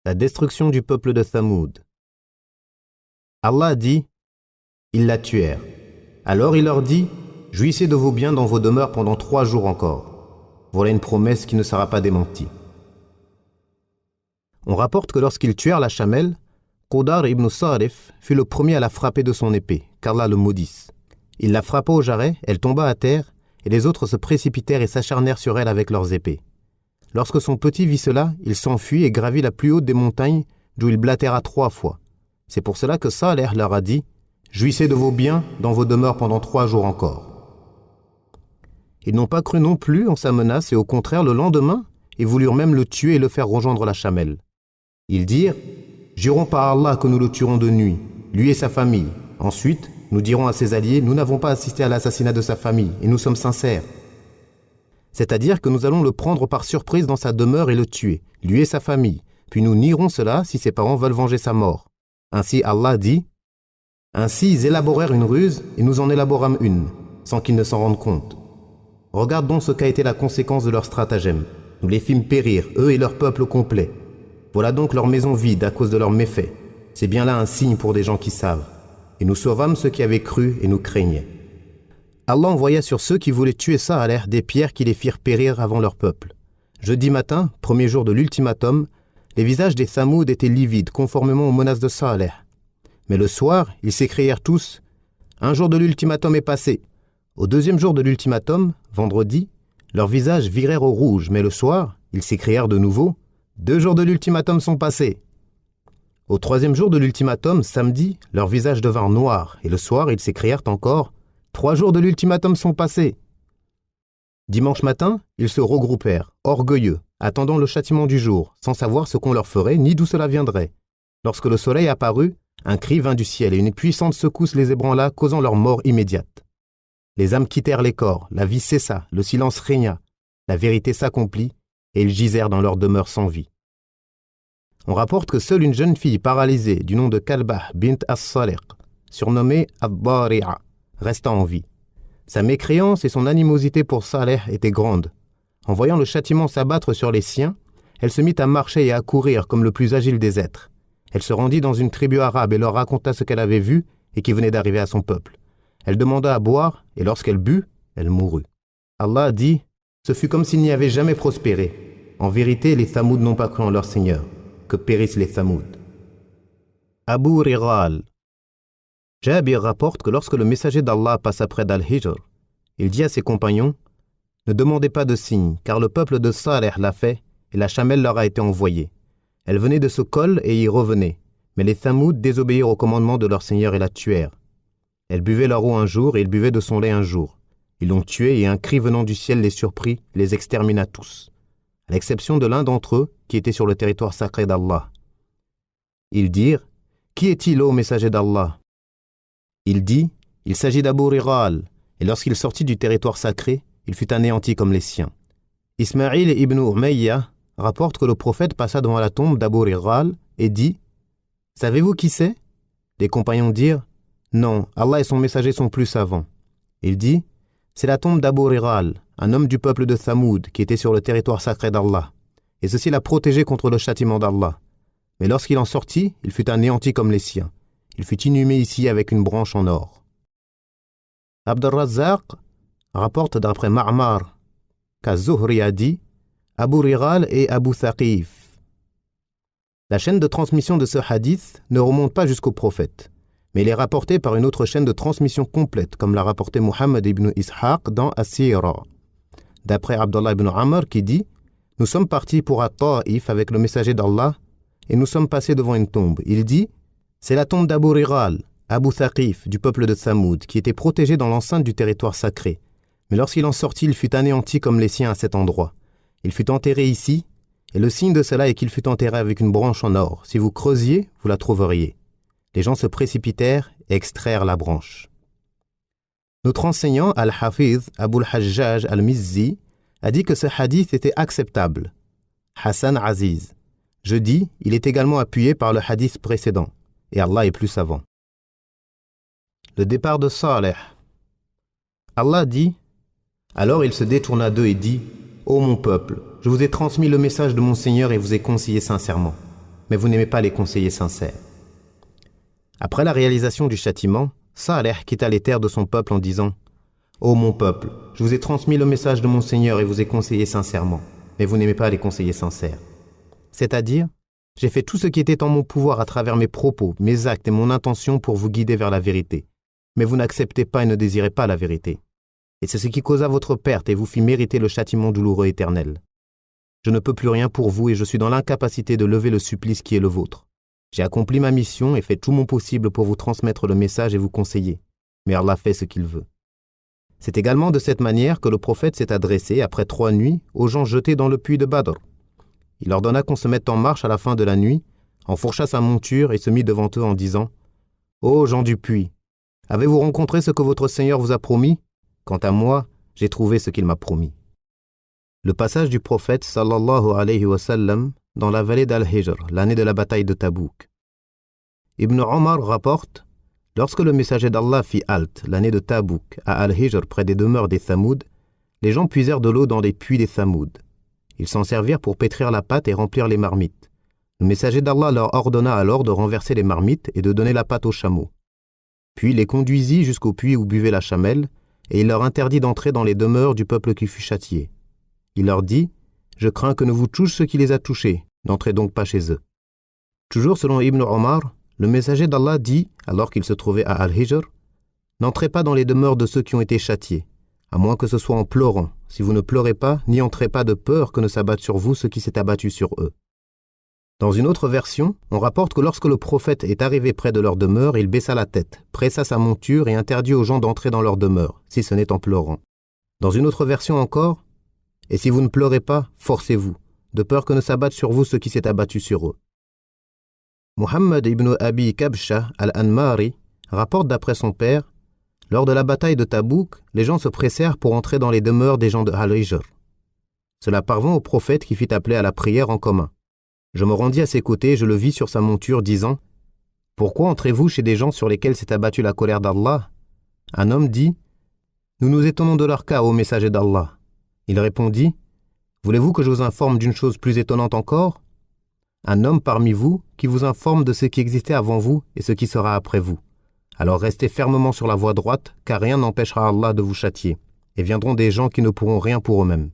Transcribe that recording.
La destruction du peuple de Thamoud. Allah dit, ils la tuèrent. Alors il leur dit, jouissez de vos biens dans vos demeures pendant 3 jours encore. Voilà une promesse qui ne sera pas démentie. On rapporte que lorsqu'ils tuèrent la chamelle, Qudar ibn Sarif fut le premier à la frapper de son épée, qu'Allah le maudisse. Il la frappa au jarret, elle tomba à terre, et les autres se précipitèrent et s'acharnèrent sur elle avec leurs épées. Lorsque son petit vit cela, il s'enfuit et gravit la plus haute des montagnes, d'où il blatéra 3 fois. C'est pour cela que Saleh leur a dit, « Jouissez de vos biens dans vos demeures pendant 3 jours encore. » Ils n'ont pas cru non plus en sa menace et au contraire, le lendemain, ils voulurent même le tuer et le faire rejoindre la chamelle. Ils dirent, « Jurons par Allah que nous le tuerons de nuit, lui et sa famille. Ensuite, nous dirons à ses alliés, nous n'avons pas assisté à l'assassinat de sa famille et nous sommes sincères. » C'est-à-dire que nous allons le prendre par surprise dans sa demeure et le tuer, lui et sa famille, puis nous nierons cela si ses parents veulent venger sa mort. Ainsi Allah dit, « Ainsi ils élaborèrent une ruse et nous en élaborâmes une, sans qu'ils ne s'en rendent compte. Regarde donc ce qu'a été la conséquence de leur stratagème. Nous les fîmes périr, eux et leur peuple au complet. Voilà donc leur maison vide à cause de leurs méfaits. C'est bien là un signe pour des gens qui savent. Et nous sauvâmes ceux qui avaient cru et nous craignaient. » Allah envoya sur ceux qui voulaient tuer Saleh des pierres qui les firent périr avant leur peuple. Jeudi matin, premier jour de l'ultimatum, les visages des Thamoud étaient livides conformément aux menaces de Saleh. Mais le soir, ils s'écrièrent tous « Un jour de l'ultimatum est passé ». Au 2e jour de l'ultimatum, vendredi, leurs visages virèrent au rouge, mais le soir, ils s'écrièrent de nouveau « 2 jours de l'ultimatum sont passés ». Au 3e jour de l'ultimatum, samedi, leurs visages devinrent noirs, et le soir, ils s'écrièrent encore 3 jours de l'ultimatum sont passés. Dimanche matin, ils se regroupèrent, orgueilleux, attendant le châtiment du jour, sans savoir ce qu'on leur ferait ni d'où cela viendrait. Lorsque le soleil apparut, un cri vint du ciel et une puissante secousse les ébranla, causant leur mort immédiate. Les âmes quittèrent les corps, la vie cessa, le silence régna, la vérité s'accomplit, et ils gisèrent dans leur demeure sans vie. On rapporte que seule une jeune fille paralysée du nom de Kalbah bint as-Saliq, surnommée Ad-Dari'a, resta en vie. Sa mécréance et son animosité pour Saleh étaient grandes. En voyant le châtiment s'abattre sur les siens, elle se mit à marcher et à courir comme le plus agile des êtres. Elle se rendit dans une tribu arabe et leur raconta ce qu'elle avait vu et qui venait d'arriver à son peuple. Elle demanda à boire et lorsqu'elle but, elle mourut. Allah dit, « Ce fut comme s'il n'y avait jamais prospéré. En vérité, les Thamoud n'ont pas cru en leur Seigneur. Que périssent les Thamoud. » Abu Righal. Jabir rapporte que lorsque le messager d'Allah passa près d'Al-Hijr, il dit à ses compagnons, « Ne demandez pas de signe, car le peuple de Saleh l'a fait et la chamelle leur a été envoyée. Elle venait de ce col et y revenait, mais les Thamoud désobéirent au commandement de leur Seigneur et la tuèrent. Elle buvait leur eau un jour et ils buvaient de son lait un jour. Ils l'ont tuée et un cri venant du ciel les surprit, les extermina tous, à l'exception de l'un d'entre eux qui était sur le territoire sacré d'Allah. Ils dirent, « Qui est-il, ô messager d'Allah ?» Il dit, il s'agit d'Abu Righal, et lorsqu'il sortit du territoire sacré, il fut anéanti comme les siens. Ismaïl ibn Umayya rapporte que le prophète passa devant la tombe d'Abu Righal et dit, « Savez-vous qui c'est » Les compagnons dirent, « Non, Allah et son messager sont plus savants. » Il dit, « C'est la tombe d'Abu Righal, un homme du peuple de Thamoud qui était sur le territoire sacré d'Allah, et ceci l'a protégé contre le châtiment d'Allah. Mais lorsqu'il en sortit, il fut anéanti comme les siens. Il fut inhumé ici avec une branche en or. » Abd al-Razzaq rapporte d'après Ma'mar qu'Az-Zuhri a dit Abu Righal et Abu Thaqif. La chaîne de transmission de ce hadith ne remonte pas jusqu'au prophète, mais il est rapporté par une autre chaîne de transmission complète, comme l'a rapporté Muhammad ibn Ishaq dans As-Sira. D'après Abdullah ibn Amr qui dit Nous sommes partis pour At-Ta'if avec le messager d'Allah et nous sommes passés devant une tombe. Il dit C'est la tombe d'Abu Righal, Abu Thaqif, du peuple de Thamoud, qui était protégé dans l'enceinte du territoire sacré. Mais lorsqu'il en sortit, il fut anéanti comme les siens à cet endroit. Il fut enterré ici, et le signe de cela est qu'il fut enterré avec une branche en or. Si vous creusiez, vous la trouveriez. Les gens se précipitèrent et extrairent la branche. Notre enseignant, Al-Hafiz, Abu al-Hajjaj al-Mizzi, a dit que ce hadith était acceptable. Hassan Aziz. Je dis, il est également appuyé par le hadith précédent, et Allah est plus savant. Le départ de Saleh. Allah dit, alors il se détourna d'eux et dit, ô mon peuple, je vous ai transmis le message de mon Seigneur et vous ai conseillé sincèrement. mais vous n'aimez pas les conseillers sincères. Après la réalisation du châtiment, Saleh quitta les terres de son peuple en disant « Ô mon peuple, je vous ai transmis le message de mon Seigneur et vous ai conseillé sincèrement, mais vous n'aimez pas les conseillers sincères. » C'est-à-dire, j'ai fait tout ce qui était en mon pouvoir à travers mes propos, mes actes et mon intention pour vous guider vers la vérité. Mais vous n'acceptez pas et ne désirez pas la vérité. Et c'est ce qui causa votre perte et vous fit mériter le châtiment douloureux éternel. Je ne peux plus rien pour vous et je suis dans l'incapacité de lever le supplice qui est le vôtre. J'ai accompli ma mission et fait tout mon possible pour vous transmettre le message et vous conseiller. Mais Allah fait ce qu'il veut. C'est également de cette manière que le prophète s'est adressé, après 3 nuits, aux gens jetés dans le puits de Badr. Il ordonna qu'on se mette en marche à la fin de la nuit, enfourcha sa monture et se mit devant eux en disant « Ô gens du puits, avez-vous rencontré ce que votre Seigneur vous a promis ? Quant à moi, j'ai trouvé ce qu'il m'a promis. » Le passage du prophète sallallahu alayhi wa sallam dans la vallée d'Al-Hijr, l'année de la bataille de Tabouk. Ibn Omar rapporte « Lorsque le messager d'Allah fit halte, l'année de Tabouk, à Al-Hijr près des demeures des Thamoud, les gens puisèrent de l'eau dans les puits des Thamoud. Ils s'en servirent pour pétrir la pâte et remplir les marmites. Le messager d'Allah leur ordonna alors de renverser les marmites et de donner la pâte aux chameaux. Puis il les conduisit jusqu'au puits où buvait la chamelle, et il leur interdit d'entrer dans les demeures du peuple qui fut châtié. Il leur dit « Je crains que ne vous touche ce qui les a touchés, n'entrez donc pas chez eux. » Toujours selon Ibn Omar, le messager d'Allah dit, alors qu'il se trouvait à Al-Hijr, « N'entrez pas dans les demeures de ceux qui ont été châtiés, à moins que ce soit en pleurant. Si vous ne pleurez pas, n'y entrez pas de peur que ne s'abatte sur vous ce qui s'est abattu sur eux. » Dans une autre version, on rapporte que lorsque le prophète est arrivé près de leur demeure, il baissa la tête, pressa sa monture et interdit aux gens d'entrer dans leur demeure, si ce n'est en pleurant. Dans une autre version encore, « Et si vous ne pleurez pas, forcez-vous, de peur que ne s'abatte sur vous ce qui s'est abattu sur eux. » Muhammad ibn Abi Kabsha al-Anmari rapporte d'après son père, « Lors de la bataille de Tabouk, les gens se pressèrent pour entrer dans les demeures des gens de Al-Hijr. Cela parvint au prophète qui fit appeler à la prière en commun. Je me rendis à ses côtés et je le vis sur sa monture, disant « Pourquoi entrez-vous chez des gens sur lesquels s'est abattue la colère d'Allah ?» Un homme dit « Nous nous étonnons de leur cas, ô messager d'Allah. » Il répondit « Voulez-vous que je vous informe d'une chose plus étonnante encore ? Un homme parmi vous qui vous informe de ce qui existait avant vous et ce qui sera après vous. Alors restez fermement sur la voie droite, car rien n'empêchera Allah de vous châtier, et viendront des gens qui ne pourront rien pour eux-mêmes.